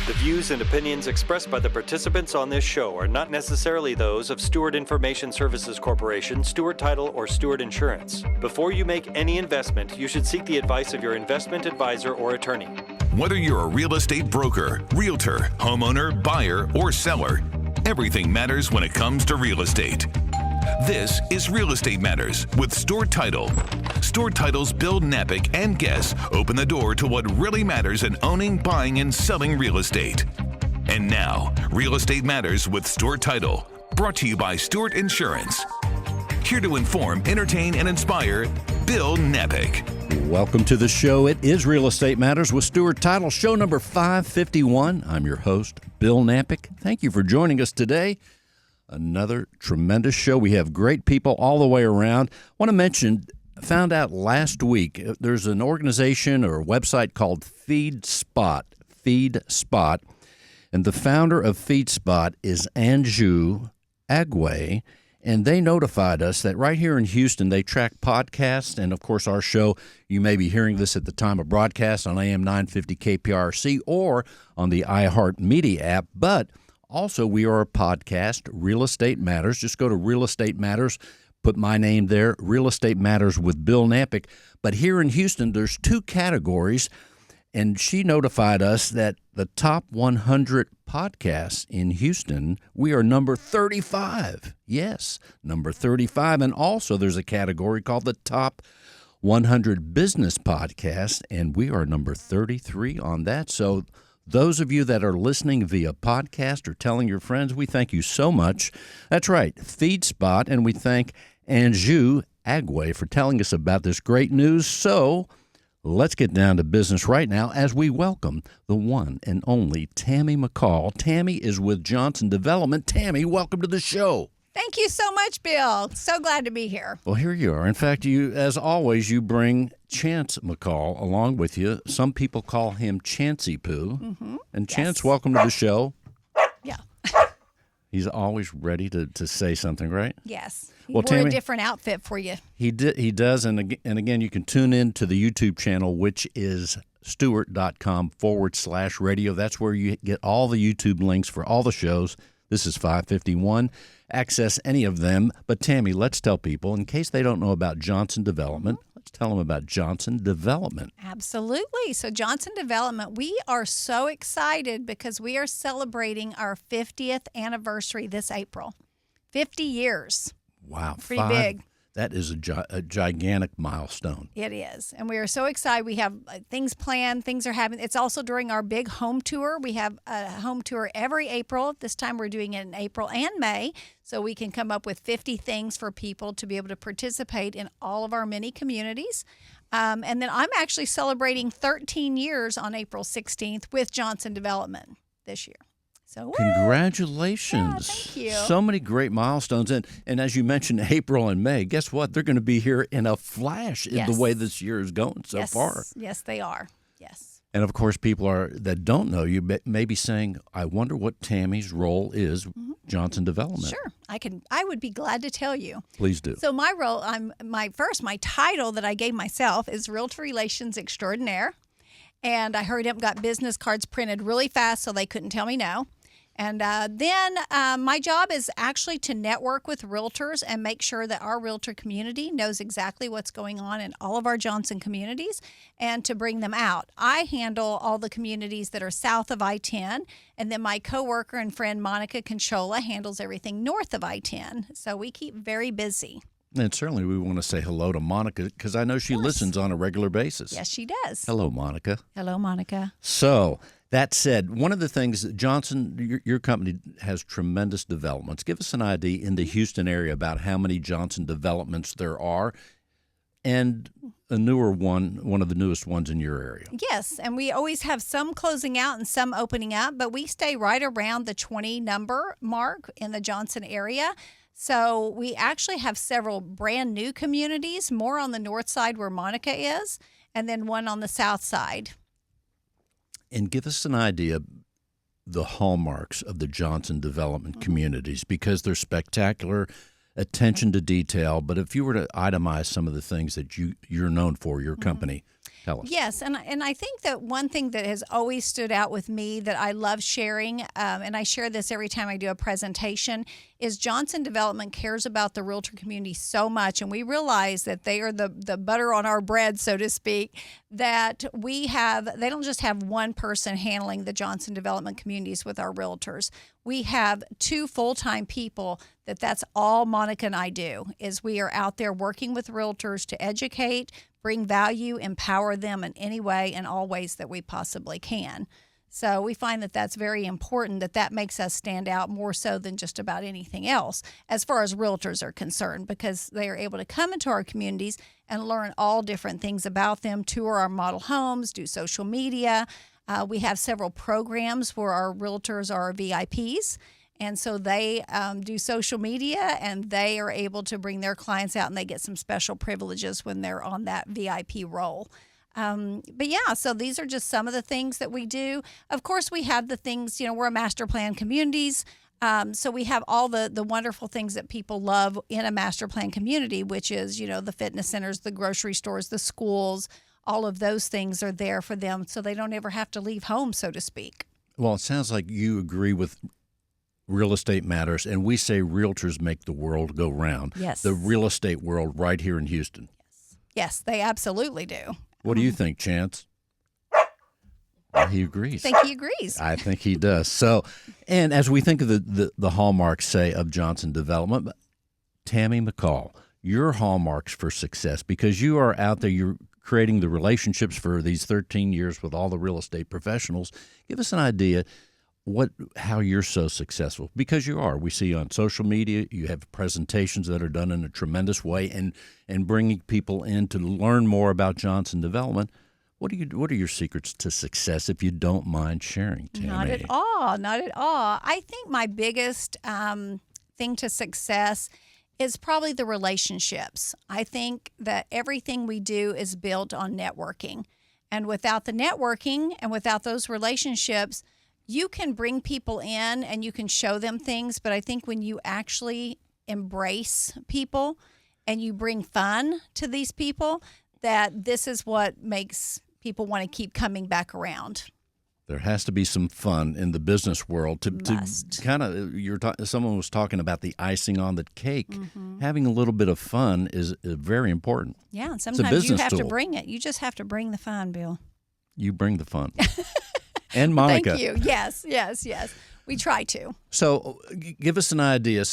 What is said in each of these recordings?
The views and opinions expressed by the participants on this show are not necessarily those of Stewart Information Services Corporation, Stewart Title, or Stewart Insurance. Before you make any investment, you should seek the advice of your investment advisor or attorney. Whether you're a real estate broker, realtor, homeowner, buyer, or seller, everything matters when it comes to real estate. This is Real Estate Matters with Stewart Title. Stewart Title's Bill Knapik and guests open the door to what really matters in owning, buying, and selling real estate. And now, Real Estate Matters with Stewart Title, brought to you by Stewart Insurance. Here to inform, entertain, and inspire, Bill Knapik. Welcome to the show. It is Real Estate Matters with Stewart Title, show number 551. I'm your host, Bill Knapik. Thank you for joining us today. Another tremendous show. We have great people all the way around. I want to mention, found out last week, there's an organization or a website called FeedSpot, and the founder of FeedSpot is Anju Agway, and they notified us that right here in Houston, they track podcasts, and of course our show, you may be hearing this at the time of broadcast on AM 950 KPRC or on the iHeartMedia app, but also, we are a podcast, Real Estate Matters. Just go to Real Estate Matters, put my name there, Real Estate Matters with Bill Knapik. But here in Houston, there's two categories, and she notified us that the top 100 podcasts in Houston, we are number 35. Yes, number 35. And also, there's a category called the top 100 business podcasts, and we are number 33 on that. So, those of you that are listening via podcast or telling your friends, we thank you so much. That's right, FeedSpot, and we thank Anju Agway for telling us about this great news. So let's get down to business right now as we welcome the one and only Tammy McCall. Tammy is with Johnson Development. Tammy, welcome to the show. Thank you so much, Bill. So glad to be here. Well, here you are. In fact, you, as always, you bring Chance McCall along with you. Some people call him Chancey Poo. Mm-hmm. And Chance, welcome to the show. Yeah. He's always ready to say something, right? Yes. He wore Tammy, a different outfit for you. He does. And again, you can tune in to the YouTube channel, which is stewart.com/radio. That's where you get all the YouTube links for all the shows. This is 551. Access any of them. But Tammy, let's tell people, in case they don't know about Johnson Development, let's tell them about Johnson Development. Absolutely. So Johnson Development, we are so excited because we are celebrating our 50th anniversary this April. 50 years. Wow. Pretty big. That is a gigantic milestone. It is. And we are so excited. We have things planned. Things are happening. It's also during our big home tour. We have a home tour every April. This time we're doing it in April and May. So we can come up with 50 things for people to be able to participate in all of our many communities. And then I'm actually celebrating 13 years on April 16th with Johnson Development this year. So, congratulations. Yeah, thank you. So many great milestones. And as you mentioned, April and May, guess what? They're going to be here in a flash in the way this year is going so far. Yes, they are. Yes. And, of course, people that don't know you may be saying, I wonder what Tammy's role is, Johnson Development. Sure. I would be glad to tell you. Please do. So my role, my title that I gave myself is Realtor Relations Extraordinaire. And I hurried up and got business cards printed really fast so they couldn't tell me no. And then my job is actually to network with realtors and make sure that our realtor community knows exactly what's going on in all of our Johnson communities and to bring them out. I handle all the communities that are south of I-10, and then my coworker and friend Monica Conchola handles everything north of I-10. So we keep very busy. And certainly we want to say hello to Monica because I know she listens on a regular basis. Yes, she does. Hello, Monica. Hello, Monica. So that said, one of the things that Johnson, your company has tremendous developments. Give us an idea in the Houston area about how many Johnson developments there are and a newer one of the newest ones in your area. Yes, and we always have some closing out and some opening up, but we stay right around the 20 number mark in the Johnson area. So we actually have several brand new communities, more on the north side where Monica is, and then one on the south side. And give us an idea the hallmarks of the Johnson Development communities, because they're spectacular, attention to detail. But if you were to itemize some of the things that you're known for, your company. Tell us. Yes, and I think that one thing that has always stood out with me that I love sharing, and I share this every time I do a presentation, is Johnson Development cares about the realtor community so much, and we realize that they are the butter on our bread, so to speak, that they don't just have one person handling the Johnson Development communities with our realtors. We have 2 full-time people that's all Monica and I do, is we are out there working with realtors to educate, bring value, empower them in any way and all ways that we possibly can. So we find that that's very important, that makes us stand out more so than just about anything else as far as realtors are concerned, because they are able to come into our communities and learn all different things about them, tour our model homes, do social media. We have several programs where our realtors are VIPs. And so they do social media, and they are able to bring their clients out, and they get some special privileges when they're on that VIP role. But yeah, so these are just some of the things that we do. Of course, we have the things, we're a master plan communities. So we have all the wonderful things that people love in a master plan community, which is, the fitness centers, the grocery stores, the schools, all of those things are there for them so they don't ever have to leave home, so to speak. Well, it sounds like you agree with Real Estate Matters, and we say realtors make the world go round. Yes. The real estate world right here in Houston. Yes, they absolutely do. What do you think, Chance? Well, he agrees. I think he agrees. I think he does. So, and as we think of the hallmarks, say, of Johnson Development, Tammy McCall, your hallmarks for success, because you are out there, you're creating the relationships for these 13 years with all the real estate professionals. Give us an idea how you're so successful, because you are. We see on social media, you have presentations that are done in a tremendous way, and bringing people in to learn more about Johnson Development. What are your secrets to success, if you don't mind sharing, Tammy? Not at all. Not at all. I think my biggest thing to success is probably the relationships. I think that everything we do is built on networking. And without the networking and without those relationships, you can bring people in and you can show them things. But I think when you actually embrace people and you bring fun to these people, that this is what makes people want to keep coming back around. There has to be some fun in the business world to kind of. Someone was talking about the icing on the cake. Mm-hmm. Having a little bit of fun is very important. Yeah, and sometimes you have to bring it. You just have to bring the fun, Bill. You bring the fun. And Monica. Thank you. Yes. We try to. So give us an idea.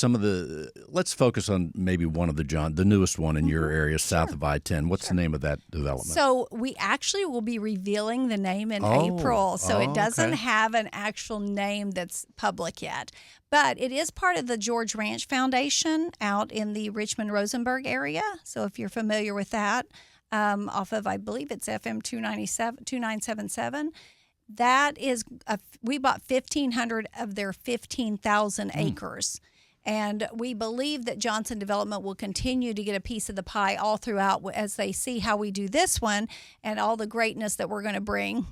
Let's focus on maybe one of the newest one in your area, south of I-10. What's the name of that development? So we actually will be revealing the name in April. So it doesn't have an actual name that's public yet. But it is part of the George Ranch Foundation out in the Richmond-Rosenberg area. So if you're familiar with that, off of, I believe it's FM 2977. That is, we bought 1,500 of their 15,000 acres. And we believe that Johnson Development will continue to get a piece of the pie all throughout as they see how we do this one and all the greatness that we're going to bring.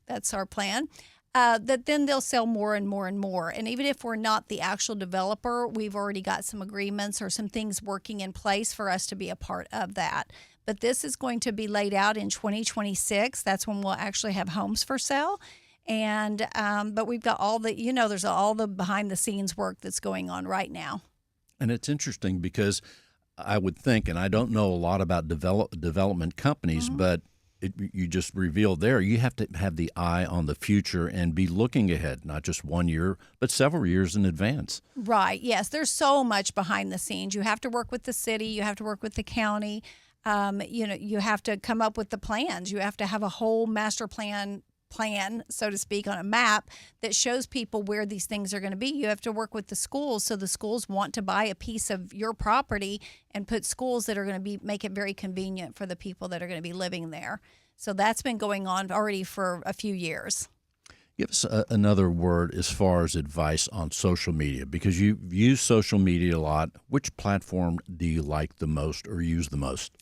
That's our plan. That then they'll sell more and more and more. And even if we're not the actual developer, we've already got some agreements or some things working in place for us to be a part of that. But this is going to be laid out in 2026. That's when we'll actually have homes for sale. And but we've got all the, there's all the behind the scenes work that's going on right now. And it's interesting because I would think, and I don't know a lot about development companies, mm-hmm. but you just revealed there, you have to have the eye on the future and be looking ahead, not just 1 year, but several years in advance. Right. Yes. There's so much behind the scenes. You have to work with the city. You have to work with the county. You have to come up with the plans. You have to have a whole master plan, so to speak, on a map that shows people where these things are going to be. You have to work with the schools, so the schools want to buy a piece of your property and put schools that are going to make it very convenient for the people that are going to be living there. So that's been going on already for a few years. Give us another word as far as advice on social media, because you use social media a lot. Which platform do you like the most or use the most?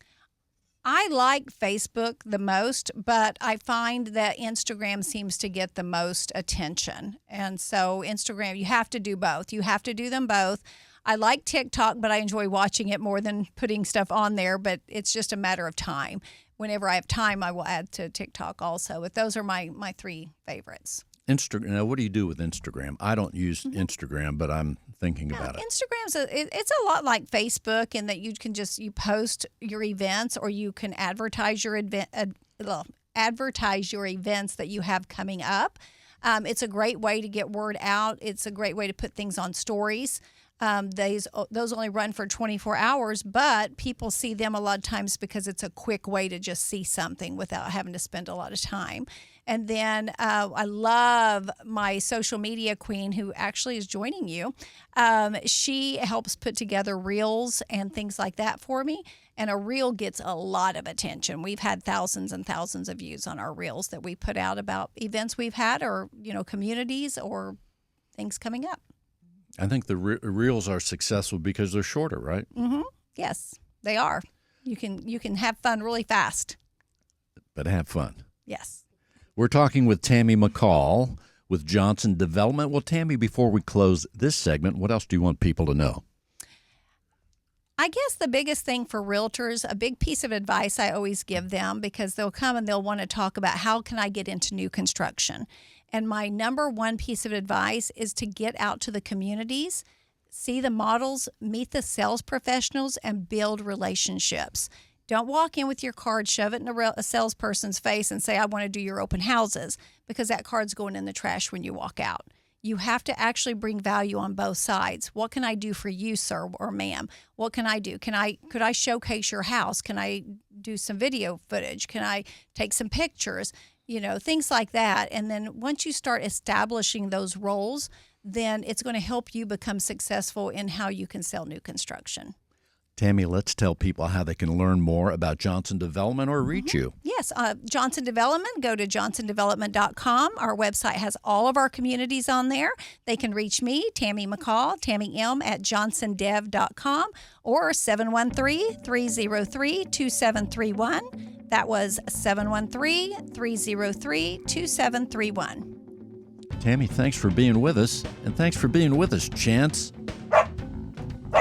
I like Facebook the most, but I find that Instagram seems to get the most attention. And so Instagram, you have to do both. You have to do them both. I like TikTok, but I enjoy watching it more than putting stuff on there. But it's just a matter of time. Whenever I have time, I will add to TikTok also. But those are my three favorites. Instagram. Now, what do you do with Instagram? I don't use Instagram, but I'm thinking about it. Instagram's it's a lot like Facebook in that you post your events, or you can advertise your events that you have coming up. It's a great way to get word out. It's a great way to put things on stories. Those only run for 24 hours, but people see them a lot of times because it's a quick way to just see something without having to spend a lot of time. And then I love my social media queen, who actually is joining you. She helps put together reels and things like that for me. And a reel gets a lot of attention. We've had thousands and thousands of views on our reels that we put out about events we've had, or communities, or things coming up. I think the reels are successful because they're shorter, right? Mm-hmm. Yes, they are. You can have fun really fast. But have fun. Yes. We're talking with Tammy McCall with Johnson Development. Well, Tammy, before we close this segment, what else do you want people to know? I guess the biggest thing for realtors, a big piece of advice I always give them, because they'll come and they'll want to talk about how can I get into new construction. And my number one piece of advice is to get out to the communities, see the models, meet the sales professionals, and build relationships. Don't walk in with your card, shove it in a salesperson's face and say, I want to do your open houses, because that card's going in the trash when you walk out. You have to actually bring value on both sides. What can I do for you, sir or ma'am? What can I do? Could I showcase your house? Can I do some video footage? Can I take some pictures? Things like that. And then once you start establishing those roles, then it's going to help you become successful in how you can sell new construction. Tammy, let's tell people how they can learn more about Johnson Development or reach you. Yes, Johnson Development, go to johnsondevelopment.com. Our website has all of our communities on there. They can reach me, Tammy McCall, Tammy M, at johnsondev.com, or 713-303-2731. That was 713-303-2731. Tammy, thanks for being with us, and thanks for being with us, Chance.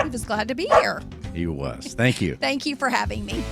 He was glad to be here. He was. Thank you. Thank you for having me.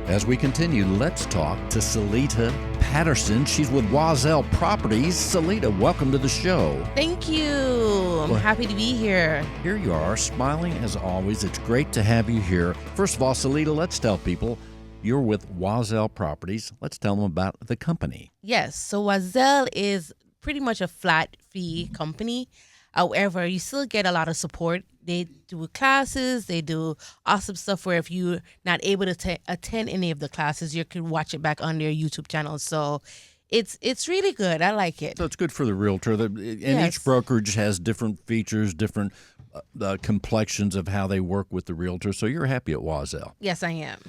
As we continue, let's talk to Salita Patterson. She's with Wazell Properties. Salita, welcome to the show. Thank you. I'm happy to be here. Here you are, smiling as always. It's great to have you here. First of all, Salita, let's tell people you're with Wazell Properties. Let's tell them about the company. Yes. So Wazell is pretty much a flat fee company. However, you still get a lot of support. They do classes. They do awesome stuff where if you're not able to attend any of the classes, you can watch it back on their YouTube channel. So it's really good. I like it. So it's good for the realtor. And Yes. each brokerage has different features, different complexions of how they work with the realtor. So you're happy at Wazell. Yes, I am.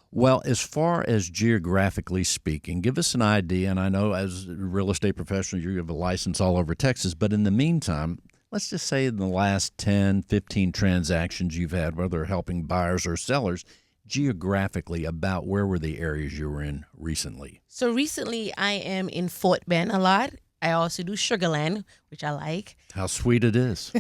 Well, as far as geographically speaking, give us an idea. And I know as a real estate professional, you have a license all over Texas. But in the meantime, let's just say in the last 10, 15 transactions you've had, whether helping buyers or sellers, geographically, about where were the areas you were in recently? So recently I am in Fort Bend a lot. I also do Sugarland, which I like. How sweet it is.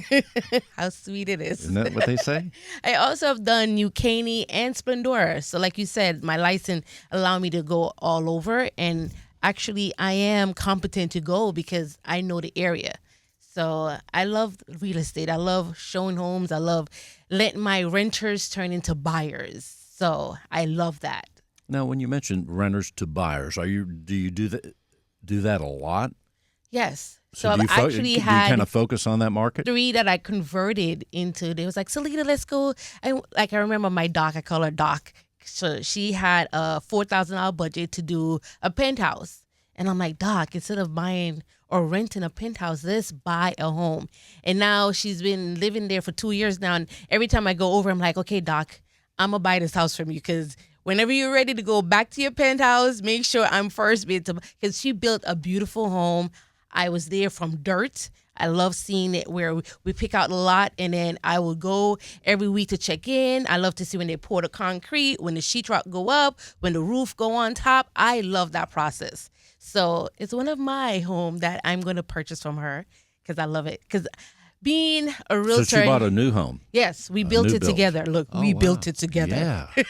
How sweet it is. Isn't that what they say? I also have done New Caney and Splendora. So like you said, my license allowed me to go all over. And actually, I am competent to go because I know the area. So I love real estate. I love showing homes. I love letting my renters turn into buyers. So I love that. Now, when you mentioned renters to buyers, do you do that a lot? Yes. So I've actually do you had kind of focus on that market? 3 that I converted into. They was like, Salita, let's go. I remember my doc. I call her Doc. So she had a $4,000 budget to do a penthouse. And I'm like, Doc, instead of buying or renting a penthouse, let's buy a home. And now she's been living there for 2 years now. And every time I go over, I'm like, okay, Doc, I'm going to buy this house from you because whenever you're ready to go back to your penthouse, make sure I'm first bid to, because she built a beautiful home. I was there from dirt. I love seeing it where we pick out a lot and then I will go every week to check in. I love to see when they pour the concrete, when the sheetrock go up, when the roof go on top. I love that process. So it's one of my home that I'm going to purchase from her because I love it. Because being a realtor. So she bought a new home. Yes, we built new it build. together. Look, Oh, we wow. built it together. Yeah.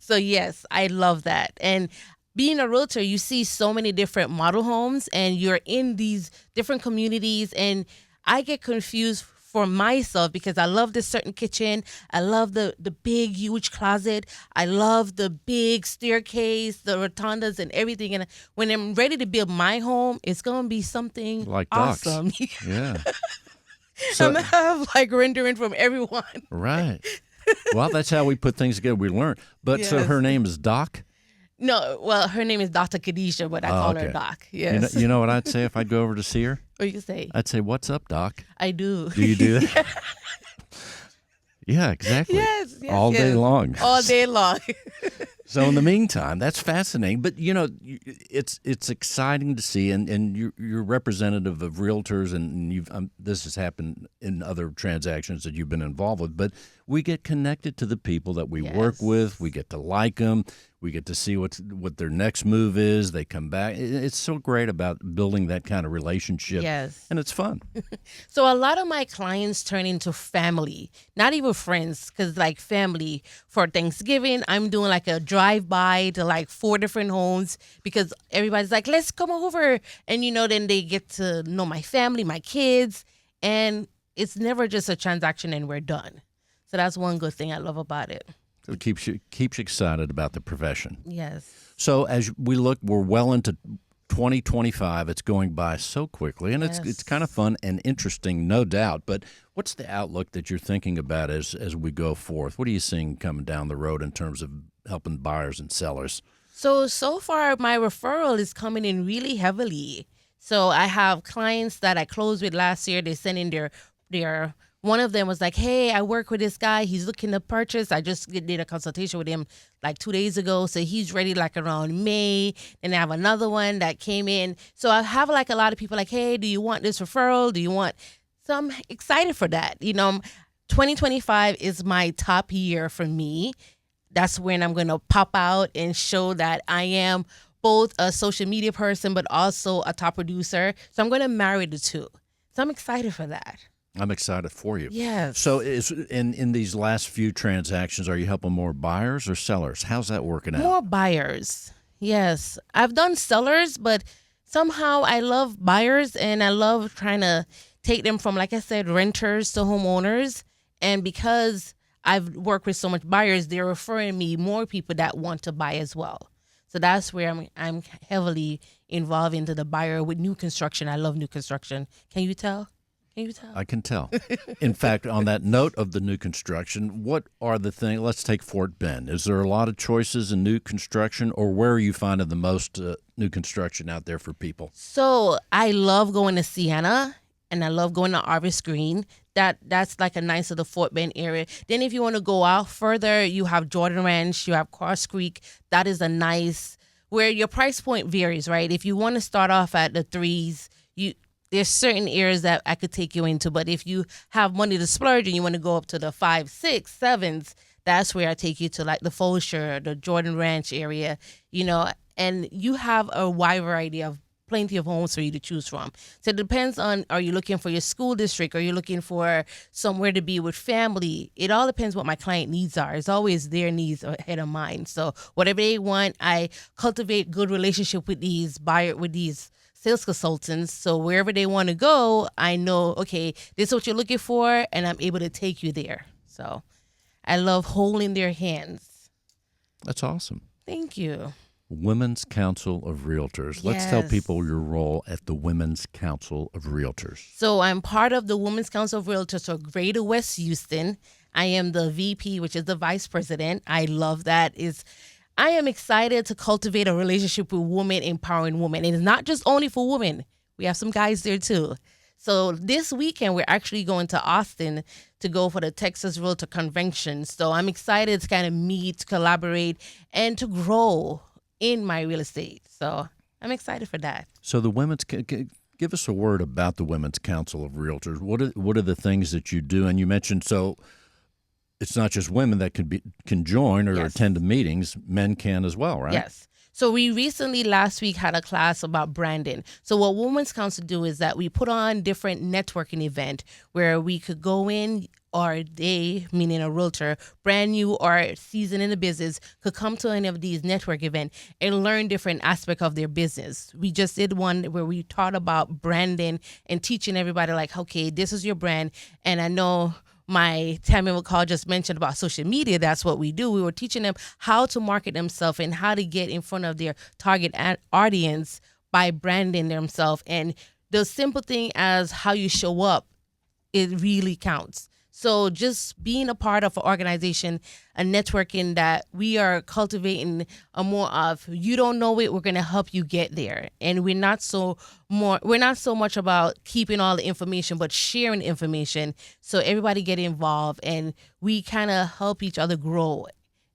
So yes, I love that. And being a realtor, you see so many different model homes and you're in these different communities, and I get confused for myself because I love this certain kitchen. I love the big, huge closet. I love the big staircase, the rotundas and everything. And when I'm ready to build my home, it's going to be something Like Doc's. awesome. Yeah. I'm going to have like rendering from everyone. Right. Well, that's how we put things together. We learn. But so Yes. her name is Doc? No, well, her name is Dr. Khadijah, but I call her okay. Doc. You know, Yes. you know what I'd say if I'd go over to see her? What do you say? I'd say, "What's up, Doc?" I do. Do you do that? Yeah, exactly. Yes, All day yes. long. All day long. So in the meantime, that's fascinating. But you know, it's exciting to see, and you're representative of realtors, and you've this has happened in other transactions that you've been involved with. But we get connected to the people that we work Yes. with. We get to like them. We get to see what their next move is. They come back. It's so great about building that kind of relationship. Yes. And it's fun. So a lot of my clients turn into family, not even friends, because like family for Thanksgiving, I'm doing like a drive-by to like 4 different homes because everybody's like, let's come over. And, you know, then they get to know my family, my kids, and it's never just a transaction and we're done. So that's one good thing I love about it. So it keeps you excited about the profession. Yes. So as we look, we're well into 2025. It's going by so quickly, and it's Yes. kind of fun and interesting, no doubt. But what's the outlook that you're thinking about as we go forth? What are you seeing coming down the road in terms of helping buyers and sellers? So far, my referral is coming in really heavily. So I have clients that I closed with last year. They sent in their one of them was like, hey, I work with this guy. He's looking to purchase. I just did a consultation with him like 2 days ago. So he's ready like around May. Then I have another one that came in. So I have like a lot of people like, hey, do you want this referral? Do you want? So I'm excited for that. You know, 2025 is my top year for me. That's when I'm going to pop out and show that I am both a social media person, but also a top producer. So I'm going to marry the two. So I'm excited for that. I'm excited for you. Yes. So is in these last few transactions, are you helping more buyers or sellers? How's that working out? More buyers. Yes. I've done sellers, but somehow I love buyers and I love trying to take them from, like I said, renters to homeowners. And because I've worked with so much buyers, they're referring me more people that want to buy as well. So that's where I'm heavily involved into the buyer with new construction. I love new construction. Can you tell? Can you tell? I can tell. In fact, on that note of the new construction, what are the things? Let's take Fort Bend. Is there a lot of choices in new construction, or where are you finding the most new construction out there for people? So I love going to Sienna and I love going to Arvis Green. That's like a nice little Fort Bend area. Then if you want to go out further, you have Jordan Ranch, you have Cross Creek. That is a nice, where your price point varies, right? If you want to start off at the 3s, there's certain areas that I could take you into. But if you have money to splurge and you want to go up to the 5, 6, 7s, that's where I take you to like the Fulshire, the Jordan Ranch area, you know, and you have a wide variety of plenty of homes for you to choose from. So it depends on, are you looking for your school district? Are you looking for somewhere to be with family? It all depends what my client needs are. It's always their needs ahead of mine. So whatever they want, I cultivate good relationship with these sales consultants. So wherever they want to go, I know, okay, this is what you're looking for, and I'm able to take you there. So I love holding their hands. That's awesome. Thank you. Women's Council of Realtors. Let's tell Yes. people your role at the Women's Council of Realtors. So I'm part of the Women's Council of Realtors for Greater West Houston. I am the VP, which is the vice president. I love that. I am excited to cultivate a relationship with women, empowering women. And it's not just only for women. We have some guys there too. So this weekend, we're actually going to Austin to go for the Texas Realtor Convention. So I'm excited to kind of meet, collaborate, and to grow in my real estate. So I'm excited for that. So the women's, give us a word about the Women's Council of Realtors. What are the things that you do? And you mentioned, so it's not just women that can join or Yes. attend the meetings. Men can as well, right? Yes. So we recently last week had a class about branding. So what Women's Council do is that we put on different networking event where we could go in, or they, meaning a realtor, brand new or seasoned in the business, could come to any of these network events and learn different aspects of their business. We just did one where we taught about branding and teaching everybody like, okay, this is your brand. And I know my Tammy McCall just mentioned about social media. That's what we do. We were teaching them how to market themselves and how to get in front of their target audience by branding themselves. And the simple thing as how you show up, it really counts. So just being a part of an organization, a networking that we are cultivating a more of, you don't know it, we're going to help you get there. And we're not so much about keeping all the information, but sharing information so everybody get involved and we kind of help each other grow.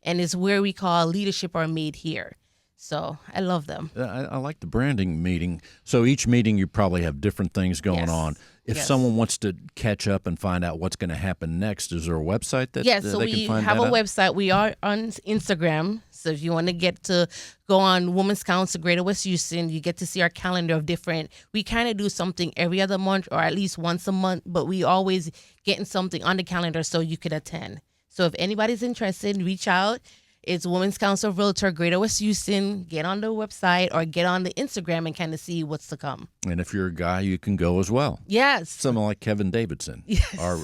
And it's where we call leadership are made here. So I love them. I like the branding meeting. So each meeting you probably have different things going on. If someone wants to catch up and find out what's going to happen next, is there a website that yes, they so can we find have that a out? website. We are on Instagram. So if you want to get to go on Women's Council Greater West Houston, you get to see our calendar of different. We kind of do something every other month or at least once a month, but we always getting something on the calendar so you could attend. So if anybody's interested, reach out. It's Women's Council Realtor Greater West Houston. Get on the website or get on the Instagram and kind of see what's to come. And if you're a guy, you can go as well. Yes. Someone like Kevin Davidson, Yes. our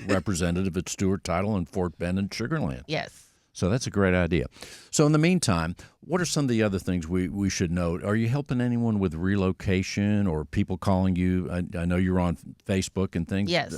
representative at Stewart Title in Fort Bend and Sugar Land. Yes. So that's a great idea. So in the meantime, what are some of the other things we should note? Are you helping anyone with relocation or people calling you? I know you're on Facebook and things. Yes.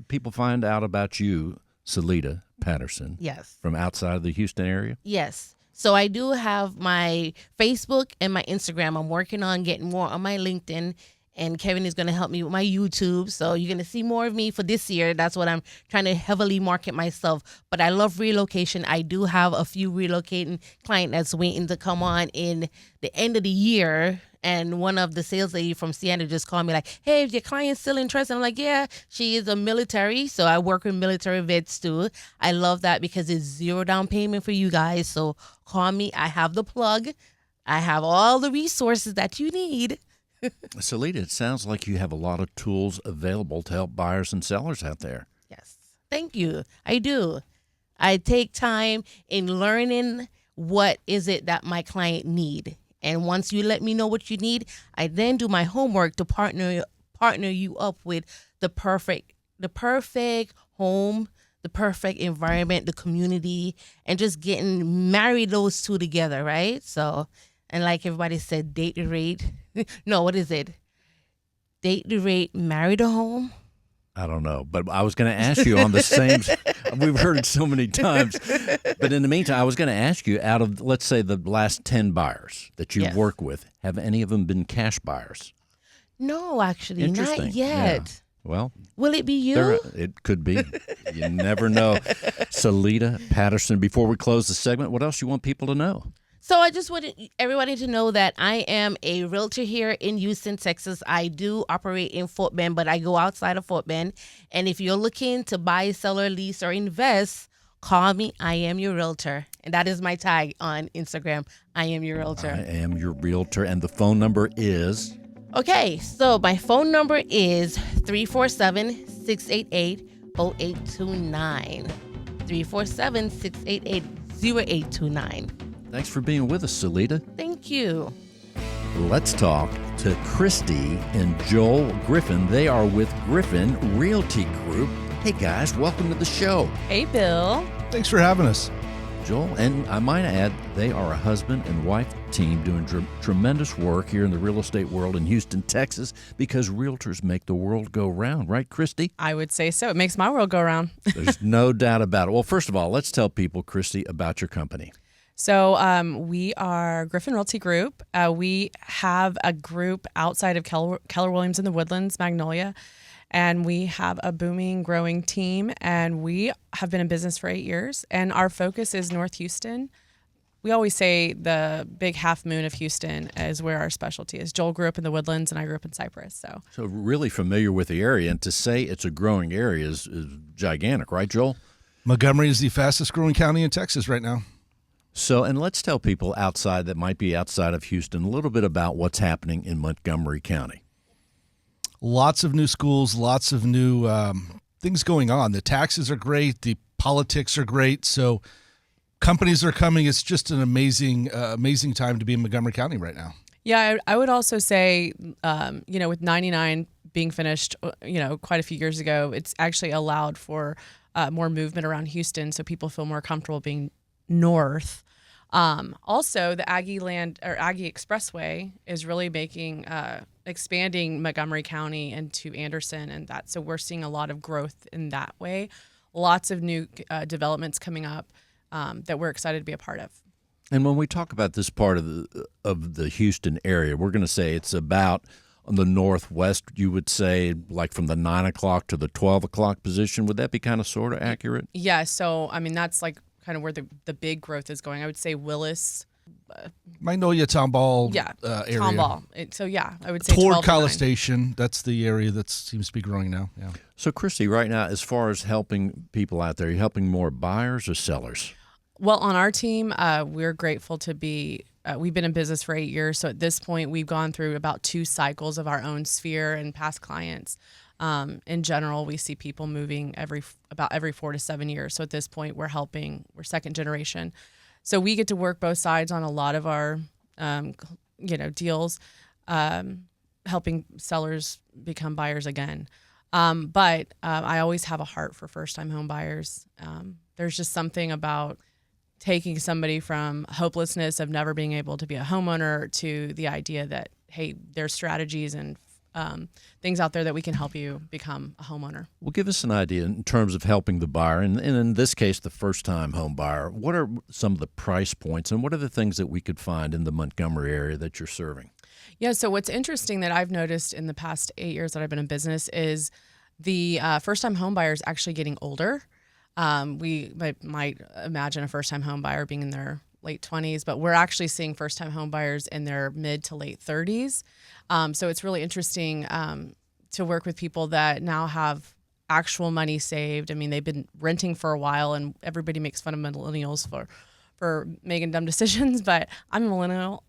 People find out about you, Salida Patterson. Yes. From outside of the Houston area? Yes. So I do have my Facebook and my Instagram. I'm working on getting more on my LinkedIn, and Kevin is going to help me with my YouTube. So you're going to see more of me for this year. That's what I'm trying to heavily market myself. But I love relocation. I do have a few relocating clients that's waiting to come on in the end of the year. And one of the sales lady from Siena just called me like, hey, is your client still interested? I'm like, yeah, she is a military. So I work with military vets too. I love that because it's zero down payment for you guys. So call me. I have the plug. I have all the resources that you need. Salida, it sounds like you have a lot of tools available to help buyers and sellers out there. Yes. Thank you. I do. I take time in learning what is it that my client need. And once you let me know what you need, I then do my homework to partner you up with the perfect home, the perfect environment, the community, and just marry those two together, right? So, and like everybody said, date the rate. No, what is it? Date the rate, marry the home. I don't know, but I was going to ask you on the same. We've heard it so many times. But in the meantime, I was going to ask you, out of, let's say, the last 10 buyers that you've worked with, have any of them been cash buyers? No, actually, Interesting. not yet. Yeah. Well, will it be you? It could be. You never know. Salida Patterson, before we close the segment, what else you want people to know? So I just wanted everybody to know that I am a realtor here in Houston, Texas. I do operate in Fort Bend, but I go outside of Fort Bend. And if you're looking to buy, sell, or lease, or invest, call me. I am your realtor. And that is my tag on Instagram. I am your realtor. I am your realtor. And the phone number is? Okay, so my phone number is 347-688-0829. 347-688-0829. Thanks for being with us, Salida. Thank you. Let's talk to Christy and Joel Griffin. They are with Griffin Realty Group. Hey, guys, welcome to the show. Hey, Bill. Thanks for having us. Joel, and I might add, they are a husband and wife team doing tremendous work here in the real estate world in Houston, Texas, because realtors make the world go round, right, Christy? I would say so. It makes my world go round. There's no doubt about it. Well, first of all, let's tell people, Christy, about your company. So we are Griffin Realty Group. We have a group outside of Keller Williams in the Woodlands, Magnolia, and we have a booming, growing team, and we have been in business for 8 years, and our focus is North Houston. We always say the big half moon of Houston is where our specialty is. Joel grew up in the Woodlands, and I grew up in Cypress. So really familiar with the area, and to say it's a growing area is gigantic, right, Joel? Montgomery is the fastest growing county in Texas right now. So, and let's tell people outside that might be outside of Houston a little bit about what's happening in Montgomery County. Lots of new schools, lots of new things going on. The taxes are great. The politics are great. So companies are coming. It's just an amazing time to be in Montgomery County right now. Yeah, I would also say, with 99 being finished, quite a few years ago, it's actually allowed for more movement around Houston, so people feel more comfortable being north. Also, the Aggie Expressway is really expanding Montgomery County into Anderson, and that. So we're seeing a lot of growth in that way. Lots of new developments coming up that we're excited to be a part of. And when we talk about this part of the Houston area, we're going to say it's about on the northwest, you would say, like from the 9 o'clock to the 12 o'clock position. Would that be kind of sort of accurate? Yeah. So, I mean, that's like kind of where the big growth is going. I would say Willis. Magnolia, Tomball area. Tomball. I would say toward College Station. That's the area that seems to be growing now. Yeah. So, Christy, right now, as far as helping people out there, are you helping more buyers or sellers? Well, on our team, we're grateful to be, we've been in business for 8 years. So at this point, we've gone through about 2 cycles of our own sphere and past clients. In general, we see people moving about every 4 to 7 years. So at this point, we're second generation. So we get to work both sides on a lot of our, deals, helping sellers become buyers again. But I always have a heart for first-time home buyers. There's just something about taking somebody from hopelessness of never being able to be a homeowner to the idea that, hey, there's strategies and things out there that we can help you become a homeowner. Well, give us an idea in terms of helping the buyer, and in this case, the first-time home buyer. What are some of the price points, and what are the things that we could find in the Montgomery area that you're serving? Yeah, so what's interesting that I've noticed in the past 8 years that I've been in business is the first-time home buyers actually getting older. We might imagine a first-time home buyer being in their late 20s, but we're actually seeing first-time home buyers in their mid to late 30s. So it's really interesting to work with people that now have actual money saved. I mean, they've been renting for a while, and everybody makes fun of millennials for making dumb decisions, but I'm a millennial.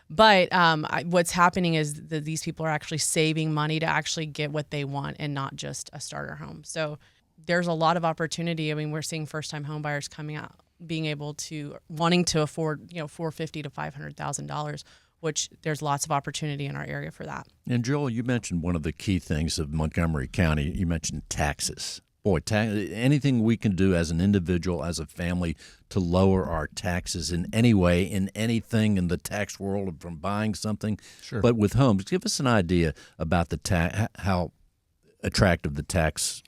What's happening is that these people are actually saving money to actually get what they want and not just a starter home. So there's a lot of opportunity. I mean, we're seeing first-time home buyers coming out, wanting to afford, $450,000 to $500,000, which there's lots of opportunity in our area for that. And Joel, you mentioned one of the key things of Montgomery County. You mentioned taxes. Boy, anything we can do as an individual, as a family, to lower our taxes in any way, in anything in the tax world, from buying something. Sure. But with homes, give us an idea about how attractive the tax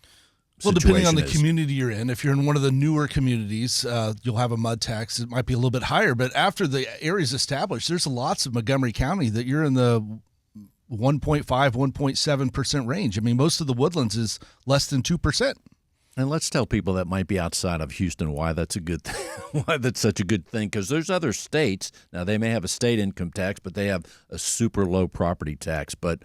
Well, depending on the is. community you're in, if you're in one of the newer communities, you'll have a MUD tax. It might be a little bit higher, but after the area's established, there's lots of Montgomery County that you're in the 1.5, 1.7% range. I mean, most of the Woodlands is less than 2%. And let's tell people that might be outside of Houston why that's a good thing, why that's such a good thing. Because there's other states now, they may have a state income tax, but they have a super low property tax. But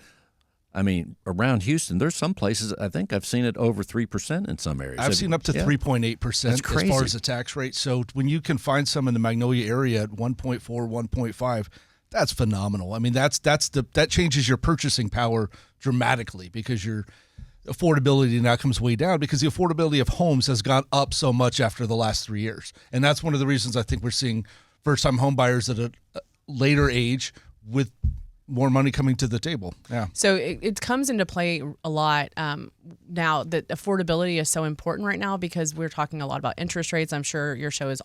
I mean, around Houston, there's some places, I think I've seen it over 3% in some areas. I've seen up to 3.8% as far as the tax rate. So when you can find some in the Magnolia area at 1.4, 1.5, that's phenomenal. I mean, that changes your purchasing power dramatically because your affordability now comes way down because the affordability of homes has gone up so much after the last 3 years. And that's one of the reasons I think we're seeing first-time home buyers at a later age with more money coming to the table. Yeah. So it comes into play a lot now that affordability is so important right now because we're talking a lot about interest rates. I'm sure your show is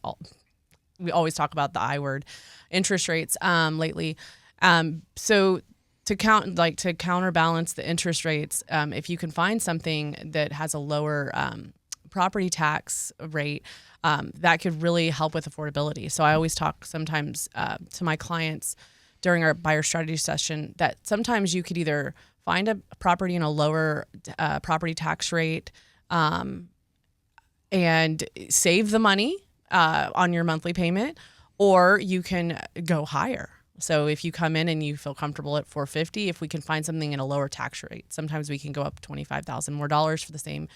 we always talk about the I word, interest rates lately. So to counterbalance the interest rates, if you can find something that has a lower property tax rate, that could really help with affordability. So I always talk sometimes to my clients during our buyer strategy session that sometimes you could either find a property in a lower property tax rate and save the money on your monthly payment, or you can go higher. So if you come in and you feel comfortable at $450,000, if we can find something in a lower tax rate, sometimes we can go up $25,000 more for the same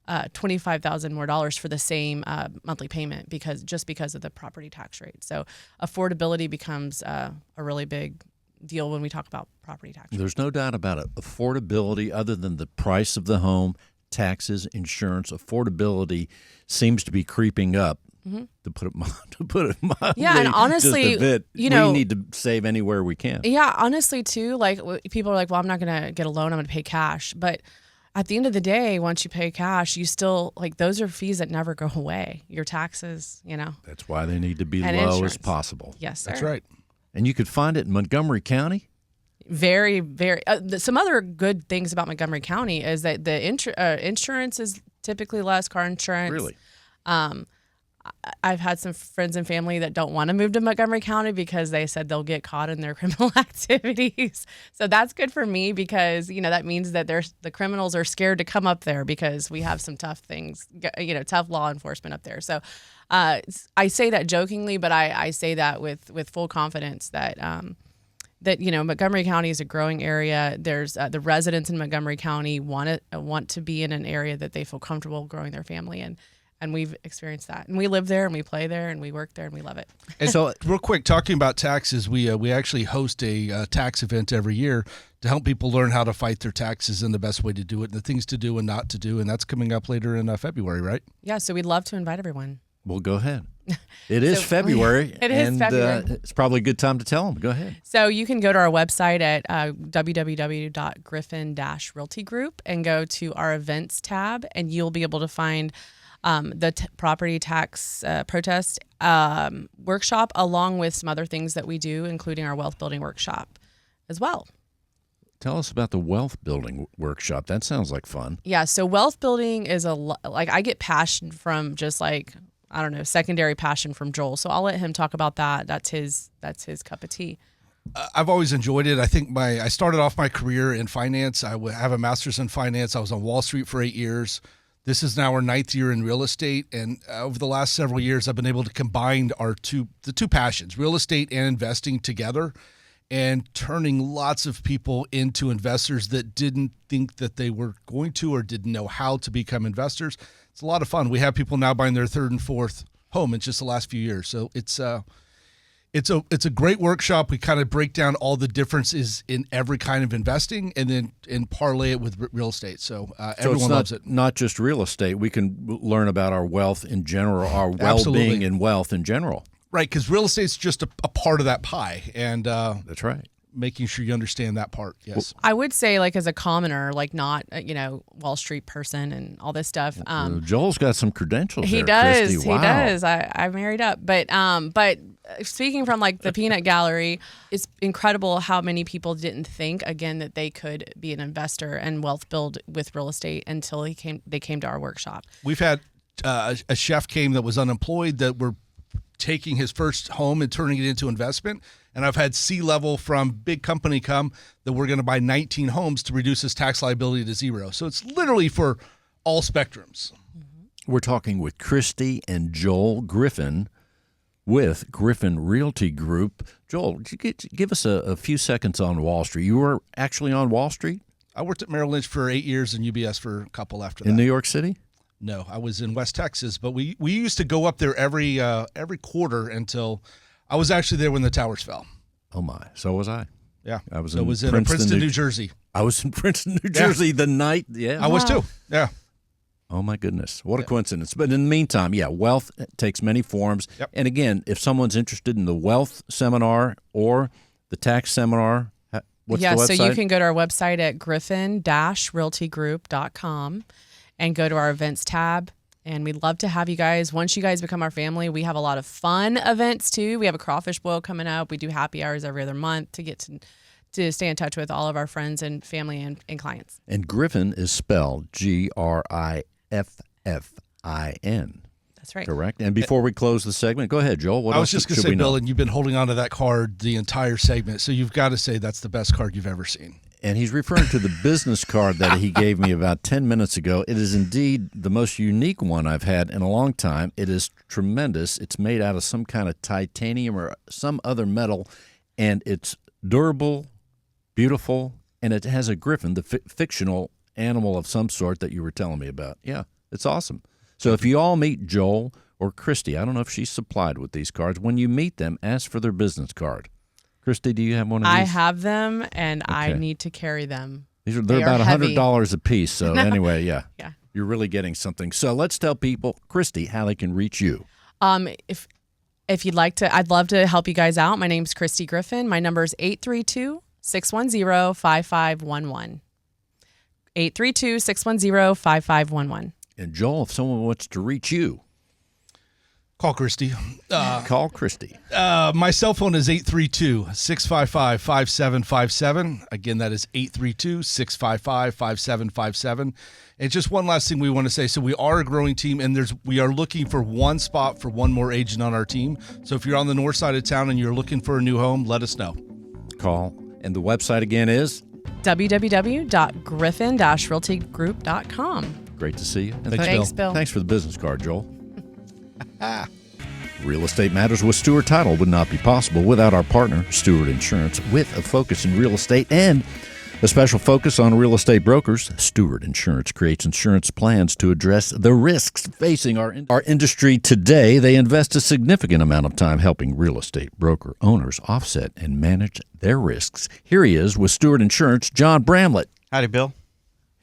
$25,000 more for the same monthly payment because of the property tax rate. So affordability becomes a really big deal when we talk about property tax rate. There's no doubt about it. Affordability, other than the price of the home, taxes, insurance, affordability seems to be creeping up. Mm-hmm. To put it mildly, yeah, and honestly, just a bit, you know, we need to save anywhere we can. Yeah, honestly, too, like people are like, well, I'm not going to get a loan, I'm going to pay cash. But at the end of the day, once you pay cash, you still, like, those are fees that never go away. Your taxes, you know. That's why they need to be and low insurance. as possible. Yes, sir. That's right. And you could find it in Montgomery County. Very, very. Some other good things about Montgomery County is that the insurance is typically less, car insurance. Really? I've had some friends and family that don't want to move to Montgomery County because they said they'll get caught in their criminal activities. So that's good for me because, you know, that means that the criminals are scared to come up there because we have some tough things, you know, tough law enforcement up there. So I say that jokingly, but I say that with full confidence that you know, Montgomery County is a growing area. There's the residents in Montgomery County want to be in an area that they feel comfortable growing their family in. And we've experienced that. And we live there and we play there and we work there and we love it. And so real quick, talking about taxes, we actually host a tax event every year to help people learn how to fight their taxes and the best way to do it and the things to do and not to do. And that's coming up later in February, right? Yeah, so we'd love to invite everyone. Well, go ahead. It is February. It is February. It's probably a good time to tell them. Go ahead. So you can go to our website at www.griffin-realty group and go to our events tab, and you'll be able to find the property tax protest workshop, along with some other things that we do, including our wealth building workshop as well. Tell us about the wealth building workshop. That sounds like fun. Yeah, so wealth building is like I get passion from just like, I don't know, secondary passion from Joel. So I'll let him talk about that. That's his cup of tea. I've always enjoyed it. I think I started off my career in finance. I have a master's in finance. I was on Wall Street for 8 years. This is now our 9th year in real estate, and over the last several years, I've been able to combine the two passions, real estate and investing, together, and turning lots of people into investors that didn't think that they were going to or didn't know how to become investors. It's a lot of fun. We have people now buying their third and fourth home in just the last few years, so it's a great workshop. We kind of break down all the differences in every kind of investing and parlay it with real estate. So everyone loves it. Not just real estate. We can learn about our wealth in general, our well-being and wealth in general. Right, because real estate's just a part of that pie. And that's right. Making sure you understand that part. Yes. I would say, like, as a commoner, like not, Wall Street person and all this stuff. Joel's got some credentials. He there, does. Christy. Wow. He does. I married up. But speaking from like the peanut gallery, it's incredible how many people didn't think, again, that they could be an investor and wealth build with real estate until they came to our workshop. We've had a chef came that was unemployed that were taking his first home and turning it into investment. And I've had C-level from big company come that we're going to buy 19 homes to reduce his tax liability to zero. So it's literally for all spectrums. We're talking with Christy and Joel Griffin with Griffin Realty Group. Joel, give us a few seconds on Wall Street. You were actually on Wall Street? I worked at Merrill Lynch for 8 years and UBS for a couple after that. In New York City? No, I was in West Texas, but we used to go up there every quarter until I was actually there when the towers fell. Oh my! So was I. Yeah, I was in Princeton, New Jersey. I was in Princeton, New Jersey the night. Yeah, I was too. Yeah. Oh my goodness! What a coincidence! But in the meantime, wealth takes many forms. Yep. And again, if someone's interested in the wealth seminar or the tax seminar, what's the website? So you can go to our website at griffin-realtygroup.com. and go to our events tab. And we'd love to have you guys. Once you guys become our family, we have a lot of fun events too. We have a crawfish boil coming up. We do happy hours every other month to get to stay in touch with all of our friends and family and clients. And Griffin is spelled Griffin. That's right. Correct. And before we close the segment, go ahead, Joel. I was just going to say, Bill, and you've been holding on to that card the entire segment, so you've got to say that's the best card you've ever seen. And he's referring to the business card that he gave me about 10 minutes ago. It is indeed the most unique one I've had in a long time. It is tremendous. It's made out of some kind of titanium or some other metal, and it's durable, beautiful, and it has a griffin, the fictional animal of some sort that you were telling me about. Yeah. It's awesome. So if you all meet Joel or Christy, I don't know if she's supplied with these cards. When you meet them, ask for their business card. Christy, do you have one of these? I have them, and I Okay. need to carry them. They're They are about heavy. $100 a piece. So anyway, yeah. Yeah. You're really getting something. So let's tell people, Christy, how they can reach you. If you'd like to, I'd love to help you guys out. My name's Christy Griffin. My number is 832-610-5511. 832-610-5511. And Joel, if someone wants to reach you, Call Christy. call Christy. My cell phone is 832-655-5757. Again, that is 832-655-5757. And just one last thing we want to say. So we are a growing team, and we are looking for one spot for one more agent on our team. So if you're on the north side of town and you're looking for a new home, let us know. Call. And the website again is? www.griffin-realtygroup.com. Great to see you. And Thanks, Bill. Thanks for the business card, Joel. Real Estate Matters with Stewart Title would not be possible without our partner, Stewart Insurance, with a focus in real estate and a special focus on real estate brokers. Stewart Insurance creates insurance plans to address the risks facing our industry today. They invest a significant amount of time helping real estate broker owners offset and manage their risks. Here he is with Stewart Insurance, John Bramlett. Howdy, Bill.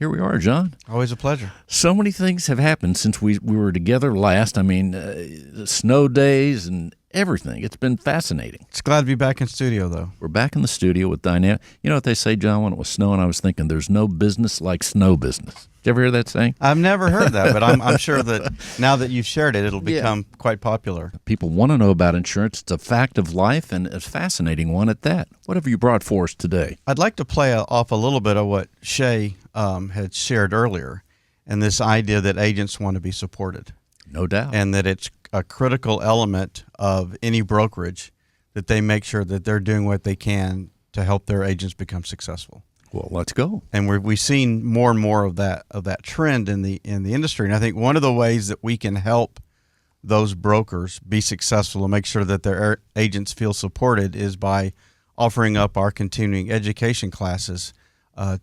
Here we are, John. Always a pleasure. So many things have happened since we were together last. I mean, the snow days and everything. It's been fascinating. It's glad to be back in studio, though. We're back in the studio with dynamic. You know what they say, John, when it was snowing? I was thinking there's no business like snow business. Did you ever hear that saying? I've never heard that, but I'm sure that now that you've shared it, it'll become quite popular. People want to know about insurance. It's a fact of life and a fascinating one at that. What have you brought for us today? I'd like to play off a little bit of what Shay had shared earlier, and this idea that agents want to be supported. No doubt. And that it's a critical element of any brokerage that they make sure that they're doing what they can to help their agents become successful. Well, let's go. And we've seen more and more of that trend in the industry. And I think one of the ways that we can help those brokers be successful and make sure that their agents feel supported is by offering up our continuing education classes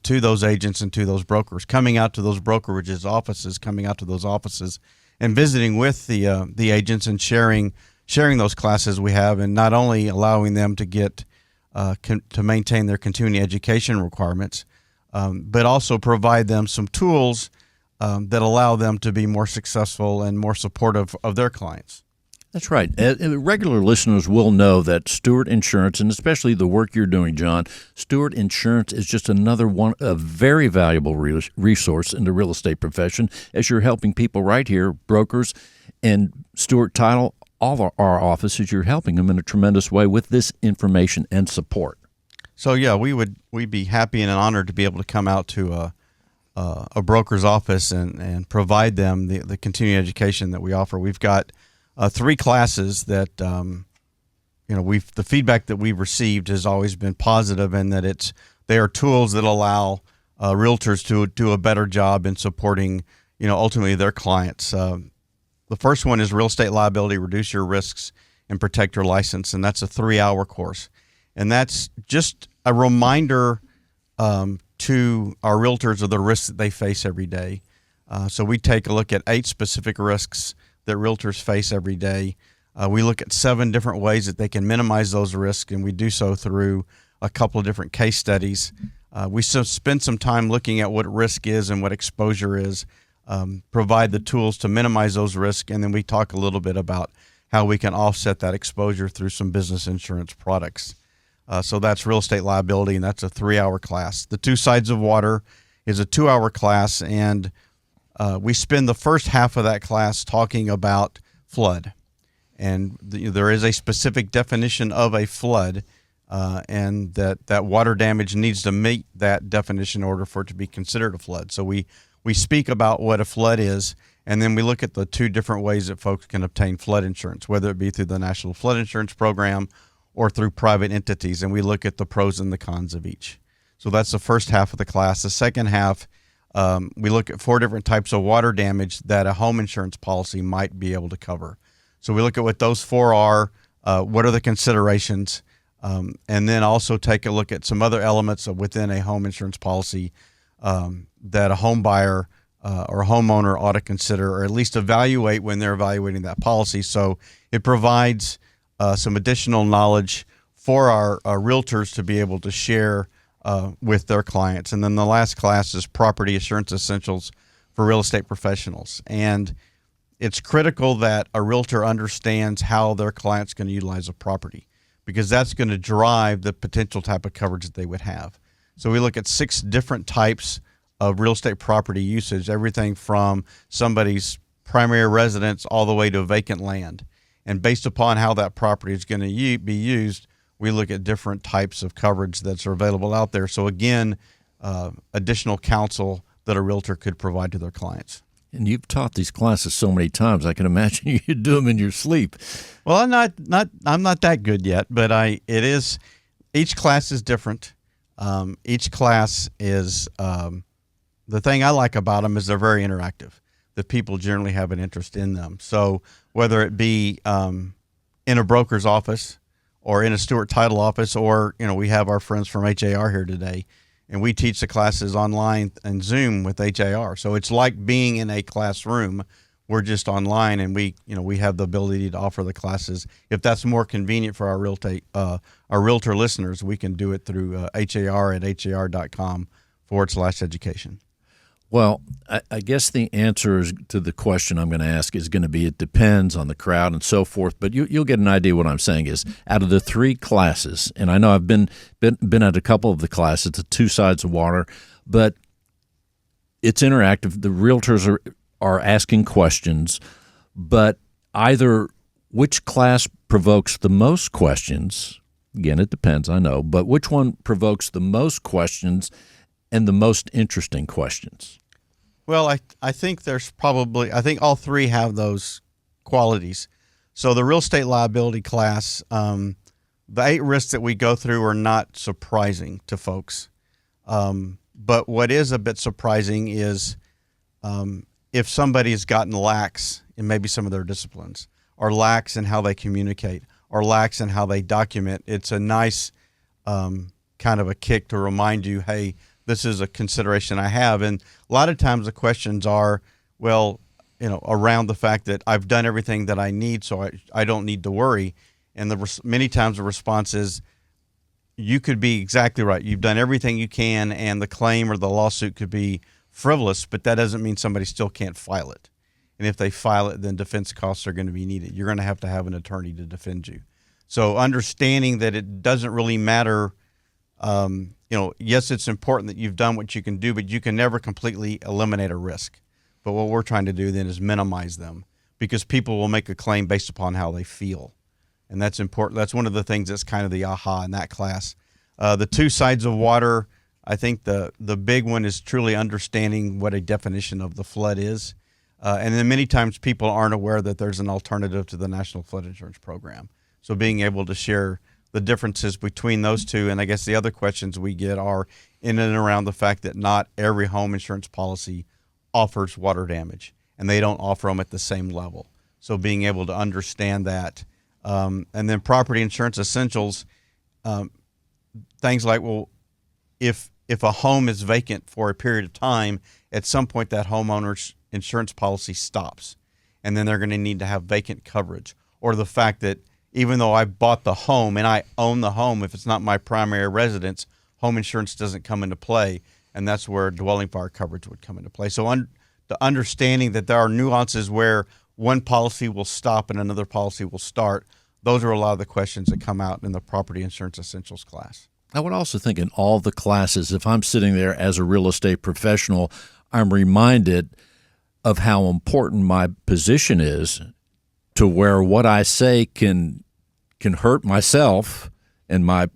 to those agents and to those brokers, coming out to those brokerages offices, coming out to those offices and visiting with the agents and sharing those classes we have, and not only allowing them to get to maintain their continuing education requirements, but also provide them some tools that allow them to be more successful and more supportive of their clients. That's right. Regular listeners will know that Stewart Insurance, and especially the work you're doing, John, Stewart Insurance is just another one, a very valuable resource in the real estate profession as you're helping people right here, brokers, and Stewart Title, all of our offices, you're helping them in a tremendous way with this information and support. So, yeah, we'd be happy and honored to be able to come out to a broker's office and provide them the continuing education that we offer. We've got 3 classes that, the feedback that we've received has always been positive, and that they are tools that allow realtors to do a better job in supporting, ultimately their clients. The first one is Real Estate Liability, Reduce Your Risks and Protect Your License, and that's a 3-hour course. And that's just a reminder to our realtors of the risks that they face every day. So we take a look at 8 specific risks that realtors face every day. We look at 7 different ways that they can minimize those risks, and we do so through a couple of different case studies. We spend some time looking at what risk is and what exposure is, provide the tools to minimize those risks, and then we talk a little bit about how we can offset that exposure through some business insurance products. So that's Real Estate Liability, and that's a 3-hour class. The 2 Sides of Water is a 2-hour class, and we spend the first half of that class talking about flood. And there is a specific definition of a flood, and that water damage needs to meet that definition in order for it to be considered a flood. So we speak about what a flood is, and then we look at the 2 different ways that folks can obtain flood insurance, whether it be through the National Flood Insurance Program or through private entities, and we look at the pros and the cons of each. So that's the first half of the class. The second half, we look at 4 different types of water damage that a home insurance policy might be able to cover. So we look at what those 4 are, what are the considerations, and then also take a look at some other elements within a home insurance policy that a home buyer or homeowner ought to consider, or at least evaluate when they're evaluating that policy. So it provides some additional knowledge for our realtors to be able to share with their clients. And then the last class is Property Insurance Essentials for Real Estate Professionals. And it's critical that a realtor understands how their client's going to utilize a property, because that's going to drive the potential type of coverage that they would have. So we look at 6 different types of real estate property usage, everything from somebody's primary residence all the way to vacant land. And based upon how that property is going to be used, we look at different types of coverage that's available out there. So again, additional counsel that a realtor could provide to their clients. And you've taught these classes so many times, I can imagine you do them in your sleep. Well, I'm not that good yet, but each class is different. Each class is, the thing I like about them is they're very interactive. The people generally have an interest in them. So whether it be in a broker's office or in a Stewart Title office, or, we have our friends from HAR here today, and we teach the classes online and Zoom with HAR. So it's like being in a classroom. We're just online, and we have the ability to offer the classes. If that's more convenient for our realtor listeners, we can do it through HAR at har.com/education. Well, I guess the answer to the question I'm going to ask is going to be, it depends on the crowd and so forth. But you'll get an idea. What I'm saying is, out of the 3 classes, and I know I've been at a couple of the classes, the 2 sides of water, but it's interactive. The realtors are asking questions, but either which class provokes the most questions. Again, it depends, I know, but which one provokes the most questions and the most interesting questions? Well, I think I think all 3 have those qualities. So the real estate liability class, the 8 risks that we go through are not surprising to folks. But what is a bit surprising is if somebody has gotten lax in maybe some of their disciplines, or lax in how they communicate, or lax in how they document. It's a nice kind of a kick to remind you, hey, this is a consideration I have. And a lot of times the questions are, well, around the fact that I've done everything that I need, so I don't need to worry. And many times the response is, you could be exactly right. You've done everything you can, and the claim or the lawsuit could be frivolous, but that doesn't mean somebody still can't file it. And if they file it, then defense costs are going to be needed. You're going to have an attorney to defend you. So understanding that it doesn't really matter, yes, it's important that you've done what you can do, but you can never completely eliminate a risk. But what we're trying to do then is minimize them, because people will make a claim based upon how they feel. And that's important. That's one of the things that's kind of the aha in that class. The 2 sides of water, I think the big one is truly understanding what a definition of the flood is. And then many times people aren't aware that there's an alternative to the National Flood Insurance Program. So being able to share the differences between those 2, and I guess the other questions we get are in and around the fact that not every home insurance policy offers water damage, and they don't offer them at the same level. So being able to understand that. And then Property Insurance Essentials, things like, well, if a home is vacant for a period of time, at some point that homeowner's insurance policy stops, and then they're going to need to have vacant coverage. Or the fact that even though I bought the home and I own the home, if it's not my primary residence, home insurance doesn't come into play, and that's where dwelling fire coverage would come into play. So the understanding that there are nuances where one policy will stop and another policy will start, those are a lot of the questions that come out in the Property Insurance Essentials class. I would also think in all the classes, if I'm sitting there as a real estate professional, I'm reminded of how important my position is, to where what I say can hurt myself and my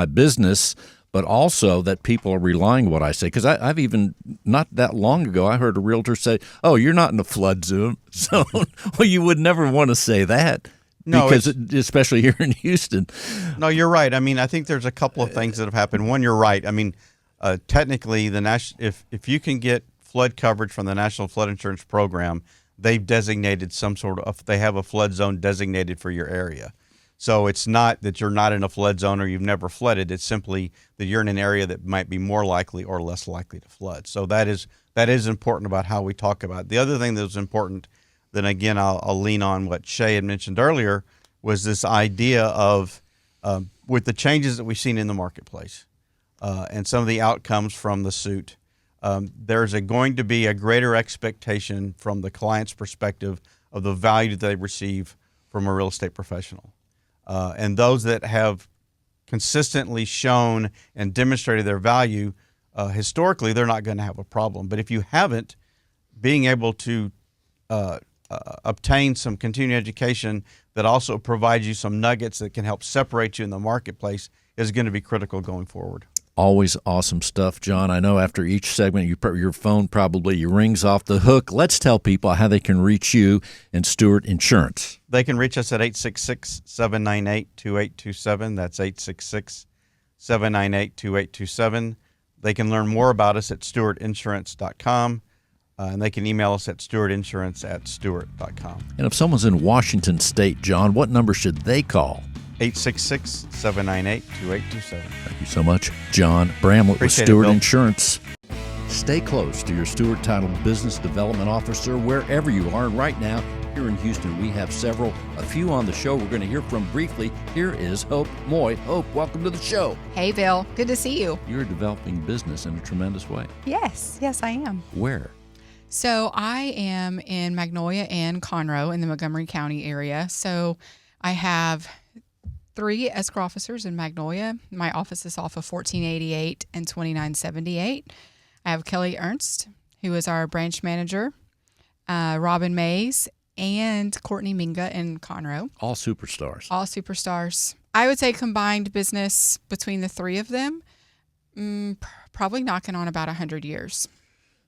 business, but also that people are relying on what I say. Because I've even, not that long ago, I heard a realtor say, "Oh, you're not in a flood zone." So, well, you would never want to say that. No, because especially here in Houston. No, you're right. I mean, I think there's a couple of things that have happened. One, you're right. I mean, technically, if you can get flood coverage from the National Flood Insurance Program, they've designated they have a flood zone designated for your area. So it's not that you're not in a flood zone or you've never flooded. It's simply that you're in an area that might be more likely or less likely to flood. So that is important about how we talk about it. The other thing that was important, then again, I'll lean on what Shay had mentioned earlier, was this idea of with the changes that we've seen in the marketplace and some of the outcomes from the suit, there's going to be a greater expectation from the client's perspective of the value that they receive from a real estate professional. And those that have consistently shown and demonstrated their value, historically, they're not going to have a problem. But if you haven't, being able to obtain some continuing education that also provides you some nuggets that can help separate you in the marketplace is going to be critical going forward. Always awesome stuff, John. I know after each segment, your phone probably rings off the hook. Let's tell people how they can reach you and Stewart Insurance. They can reach us at 866-798-2827. That's 866-798-2827. They can learn more about us at stewartinsurance.com. And they can email us at stewartinsurance@stewart.com. And if someone's in Washington State, John, what number should they call? 866-798-2827. Thank you so much, John Bramlett with Appreciate Stewart it, Bill. Insurance. Stay close to your Stewart Title Business Development Officer wherever you are. And right now, here in Houston, we have a few on the show we're going to hear from briefly. Here is Hope Moy. Hope, welcome to the show. Hey, Bill. Good to see you. You're developing business in a tremendous way. Yes, I am. Where? So I am in Magnolia and Conroe in the Montgomery County area. So I have 3 escrow officers in Magnolia. My office is off of 1488 and 2978. I have Kelly Ernst, who is our branch manager, Robin Mays, and Courtney Minga in Conroe. All superstars. All superstars. I would say combined business between the 3 of them, probably knocking on about 100 years.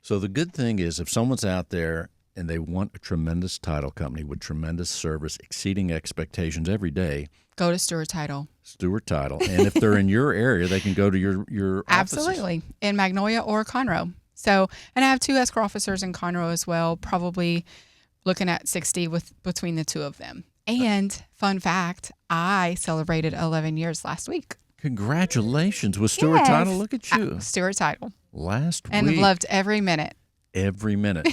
So the good thing is if someone's out there and they want a tremendous title company with tremendous service, exceeding expectations every day, go to Stewart Title. Stewart Title. And if they're in your area, they can go to your Absolutely. offices. In Magnolia or Conroe. So, and I have 2 escrow officers in Conroe as well, probably looking at 60 between the 2 of them. And fun fact, I celebrated 11 years last week. Congratulations with Stewart Yes. Title. Look at you. Stewart Title. Last And week. I've loved every minute. Every minute.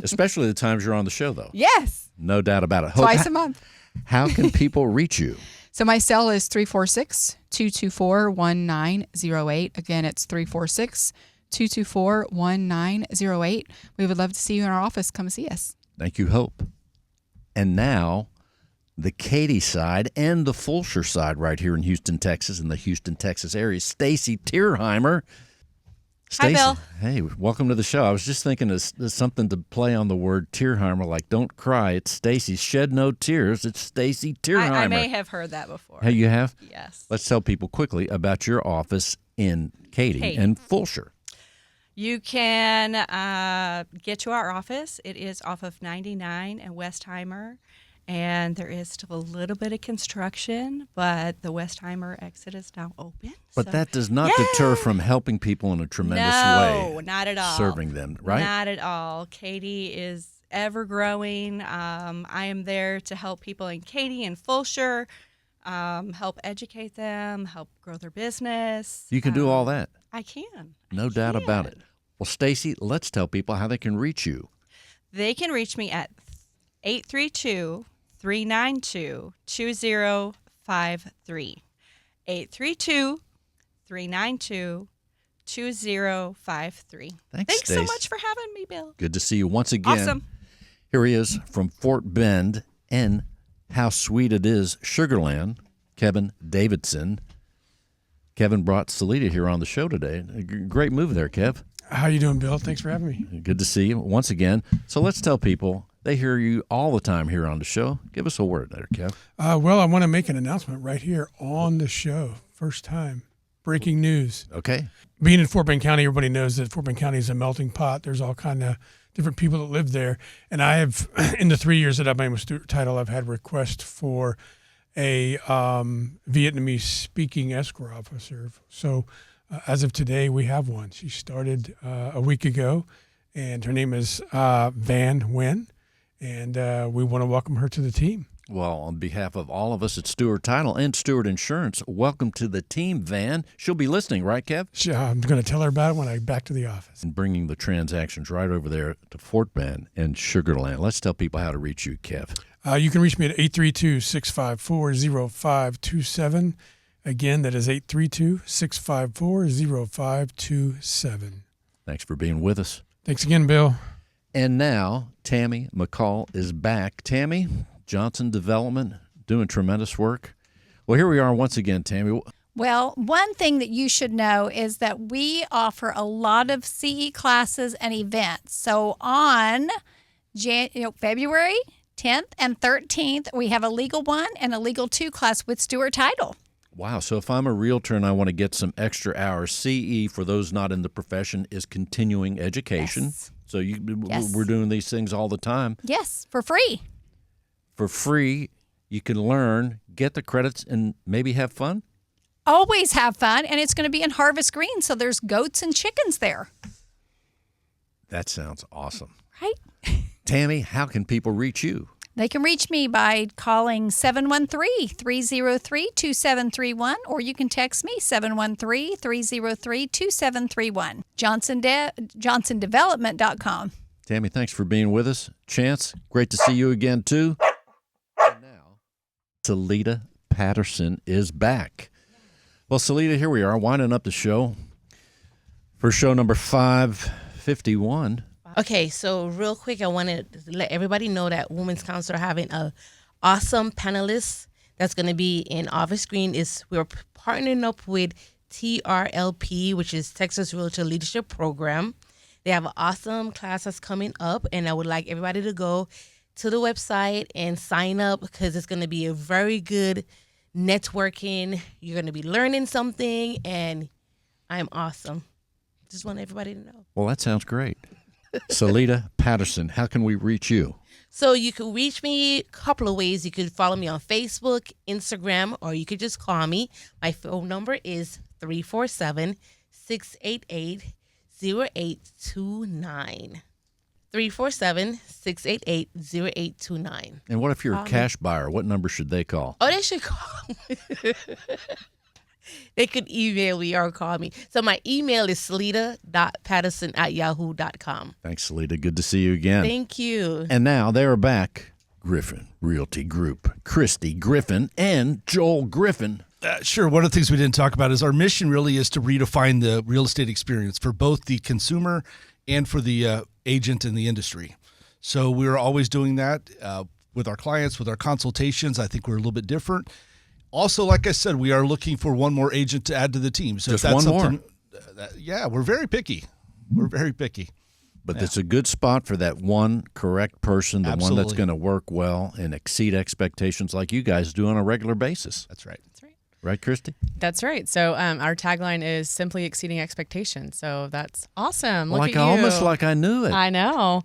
Especially the times you're on the show, though. Yes. No doubt about it. Hope, Twice a month. How can people reach you? So my cell is 346-224-1908. Again, it's 346-224-1908. We would love to see you in our office. Come see us. Thank you, Hope. And now, the Katy side and the Fulsher side right here in Houston, Texas, in the Houston, Texas area. Stacy Tierheimer. Hi, Bill. Hey, welcome to the show. I was just thinking there's something to play on the word Tierheimer, like don't cry. It's Stacy. Shed no tears. It's Stacy Tierheimer. I may have heard that before. Hey, you have? Yes. Let's tell people quickly about your office in Katy and Fulsher. You can get to our office. It is off of 99 and Westheimer. And there is still a little bit of construction, but the Westheimer exit is now open. But so, that does not deter from helping people in a tremendous way. No, not at all. Serving them, right? Not at all. Katy is ever growing. I am there to help people in Katy and Fulsher, help educate them, help grow their business. You can do all that. I can. No doubt about it. Well, Stacy, let's tell people how they can reach you. They can reach me at 832-392-2053. 832-392-2053. Thanks so much for having me, Bill. Good to see you once again. Awesome. Here he is from Fort Bend and how sweet it is, Sugarland, Kevin Davidson. Kevin brought Salita here on the show today. A great move there, Kev. How you doing, Bill? Thanks for having me. Good to see you once again. So let's tell people, they hear you all the time here on the show. Give us a word there, Kev. Well, I want to make an announcement right here on the show. First time. Breaking news. Okay. Being in Fort Bend County, everybody knows that Fort Bend County is a melting pot. There's all kind of different people that live there. And I have, in the 3 years that I've been with Stewart Title, I've had requests for a Vietnamese-speaking escrow officer. So as of today, we have one. She started a week ago, and her name is Van Nguyen, and we want to welcome her to the team. Well, on behalf of all of us at Stewart Title and Stewart Insurance, welcome to the team, Van. She'll be listening, right, Kev? Sure, I'm going to tell her about it when I get back to the office. And bringing the transactions right over there to Fort Bend and Sugar Land. Let's tell people how to reach you, Kev. You can reach me at 832-654-0527. Again, that is 832-654-0527. Thanks for being with us. Thanks again, Bill. And now, Tammy McCall is back. Tammy, Johnson Development, doing tremendous work. Well, here we are once again, Tammy. Well, one thing that you should know is that we offer a lot of CE classes and events. So on February 10th and 13th, we have a Legal 1 and a Legal 2 class with Stewart Title. Wow. So if I'm a realtor and I want to get some extra hours, CE, for those not in the profession, is continuing education. Yes. So we're doing these things all the time. Yes, for free. For free, you can learn, get the credits, and maybe have fun? Always have fun, and it's going to be in Harvest Green, so there's goats and chickens there. That sounds awesome. Right? Tammy, how can people reach you? They can reach me by calling 713-303-2731, or you can text me 713-303-2731. JohnsonDevelopment.com. Tammy, thanks for being with us. Chance, great to see you again, too. And now, Salita Patterson is back. Well, Salita, here we are, winding up the show for show number 551. Okay, so real quick, I wanted to let everybody know that Women's Council are having a awesome panelist that's going to be in Harvest Green. We're partnering up with TRLP, which is Texas Realtor Leadership Program. They have an awesome class that's coming up, and I would like everybody to go to the website and sign up because it's going to be a very good networking. You're going to be learning something, and I'm awesome. Just want everybody to know. Well, that sounds great. Salita Patterson, how can we reach you? So you can reach me a couple of ways. You could follow me on Facebook, Instagram, or you could just call me. My phone number is 347-688-0829. 347-688-0829. And what if you're a cash buyer? What number should they call? Oh, they should call me. They could email me or call me. So my email is salita.patterson@yahoo.com. Thanks, Salita. Good to see you again. Thank you. And now they are back. Griffin Realty Group, Christy Griffin and Joel Griffin. Sure. One of the things we didn't talk about is our mission really is to redefine the real estate experience for both the consumer and for the agent in the industry. So we're always doing that with our clients, with our consultations. I think we're a little bit different. Also, like I said, we are looking for one more agent to add to the team. So just if that's one more. Yeah, we're very picky. We're very picky. But it's a good spot for that one correct person, the Absolutely. one that's going to work well and exceed expectations like you guys do on a regular basis. That's right. Right, Christy? That's right. So our tagline is simply exceeding expectations. So that's awesome. Look Like at you. almost like I knew it. I know.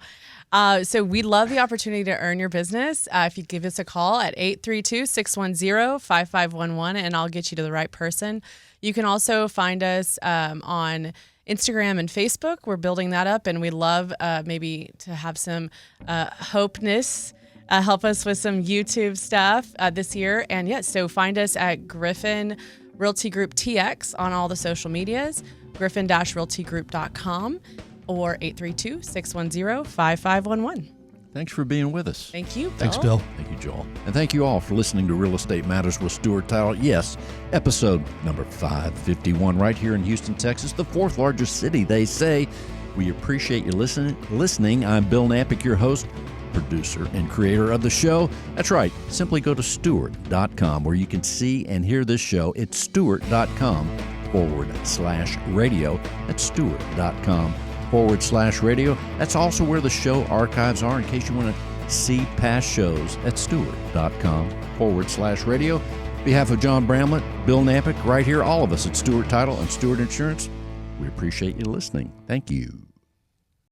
So we love the opportunity to earn your business. If you give us a call at 832-610-5511, and I'll get you to the right person. You can also find us on Instagram and Facebook. We're building that up, and we love maybe to have some hopeness help us with some YouTube stuff this year. And yes, so find us at Griffin Realty Group TX on all the social medias, griffin-realtygroup.com, or 832-610-5511. Thanks for being with us. Thank you, Bill. Thanks, Bill. Thank you, Joel. And thank you all for listening to Real Estate Matters with Stewart Title. Yes, episode number 551 right here in Houston, Texas, the fourth largest city, they say. We appreciate you listening. I'm Bill Knapik, your host, producer, and creator of the show. That's right. Simply go to Stewart.com where you can see and hear this show. It's Stewart.com/radio. That's Stewart.com/radio. That's also where the show archives are in case you want to see past shows at Stewart.com/radio. On behalf of John Bramlett, Bill Knapik, right here, all of us at Stewart Title and Stewart Insurance, we appreciate you listening. Thank you.